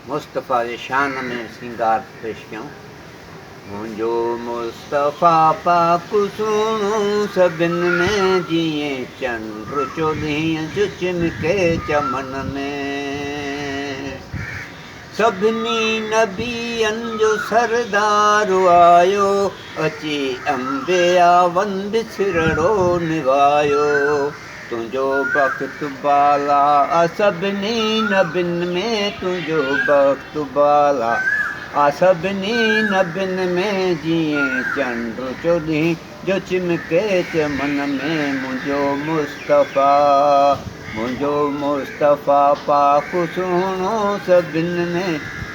मुस्तफ़ा जे शान में सिंगार पेश कयूं। मुंहिंजो मुस्तफ़ा पाक सुहिणो सभिनि में जीअं चंड चोॾहीं जो चिमके चमन में। सभिनी नबियनि जो सरदार आयो, अची अंबिया वन बिछड़ो निभायो। तुंहिंजो बख़्तु बाला सभिनी नबियुनि में, तुंहिंजो बख़्तु बाला सभिनी नबियुनि में जीअं चंड चोॾहीं जो चिमके चमन में। मुंहिंजो मुस्तफ़ा पाक सुहिणो सभिनि में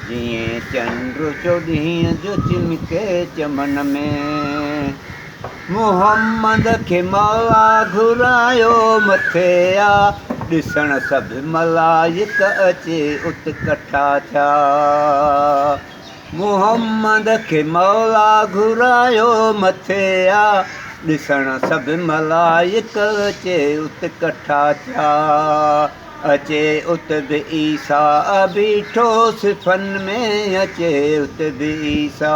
जीअं चंड चोॾहीं जो चिमके चमन में। मुहम्मद खे मौला घुरायो मथे आ, ॾिसण सभु मलाइक अचे उत कठा थिया। मुहम्मद खे मौला घुरायो मथे आ, ॾिसण सभु मलाइक अचे उत कठा थिया। अचे उत बि ईसा बीठो सिफ़नि में, अचे उत बि ईसा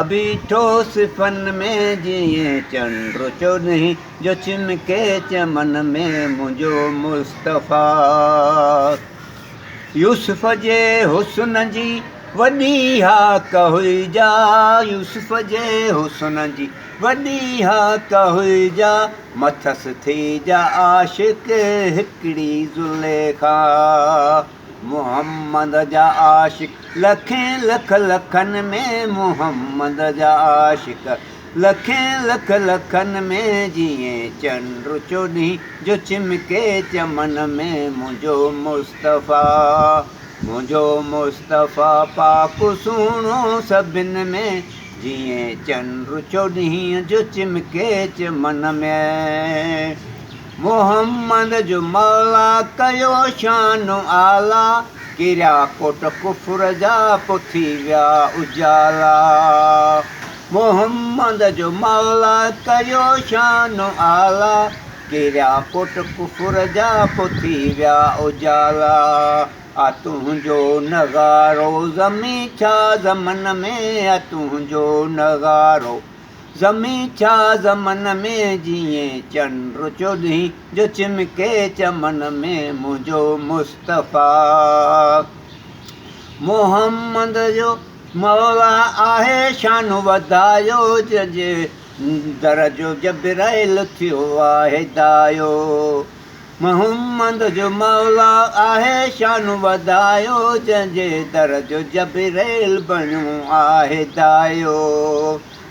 बीठो सिफ़नि में जीअं चंड चोॾहीं जो चिमके चमन में। मुंहिंजो मुस्तफ़ा यूसुफ जे हुस्न जी वॾी हाक हुइजा, यूसुफ जे हुस्न जी वॾी हाक हुइजा। मथसि थी जा आशिक़ हिकिड़ी ज़ुलेखा। मुहम्मद जा आशिक़ लखें लख लखनि में, मुहम्मद जा आशिक़ लखें लख लखनि में जीअं चंड चोॾहीं जो चिमके चमन में। मुंहिंजो मुस्तफ़ा पाक सुहिणो सभिनि में जीअं चंड चोॾहीं जो चिमके चमन में। मुहम्मद जो मौला कयो शान आला, किरिया कोट कुफर जा पो थी विया उजाला। मुहम्मद जो मौला कयो शान आला, किरिया कोट कुफर जा पो थी विया उजाला। तुंहिंजो नगारो ज़मी छा ज़मन में, तुंहिंजो नगारो ज़मी छा ज़मन में जीअं चंड चोॾहीं जो चिमके चमन में। मुंहिंजो मुस्तफ़ा मुहम्मद जो मौला आहे शान वधायो, जंहिंजे दर जो जबराइल थियो आहे दायो। मुहम्मद जो मौला आहे शान वधायो, जंहिंजे दर जो जबराइल बणियो आहे दायो।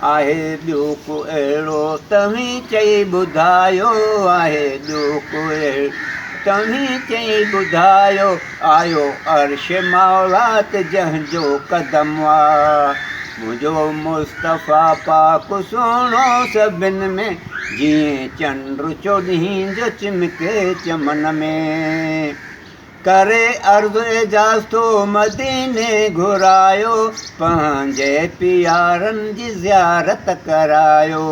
आहे ॿियो को अहिड़ो तव्हीं चई ॿुधायो, आहे ॿियो को अहिड़ो तव्हीं चई ॿुधायो। आयो अर्श मौला ते जंहिंजो क़दम आहे। मुंहिंजो मुस्तफ़ा पाक सुहिणो सभिनि में जीअं चंड चोॾहीं जो चिमके चमन में। करे अर्ज़ एजाज़ थो मदीने घुरायो, पंहिंजे पियारनि जी ज़ियारत करायो।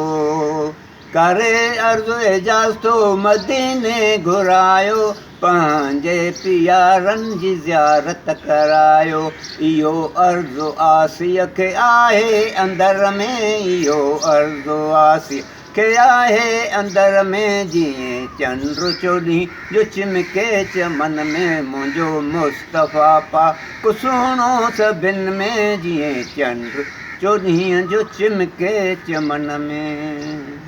करे अर्ज़ एजाज़ थो मदीने घुरायो, पंहिंजे पियारनि जी ज़ियारत करायो। इहो अर्ज़ु आसीअ खे आहे अंदर में, इहो अर्ज़ु आसीअ खे आहे अंदर में जीअं चंड चोॾहीं जो चिमके चमन में। मुंहिंजो मुस्तफ़ा पाक सुहिणो सभिनि में जीअं चंड चोॾहीं जो चिमके चमन में।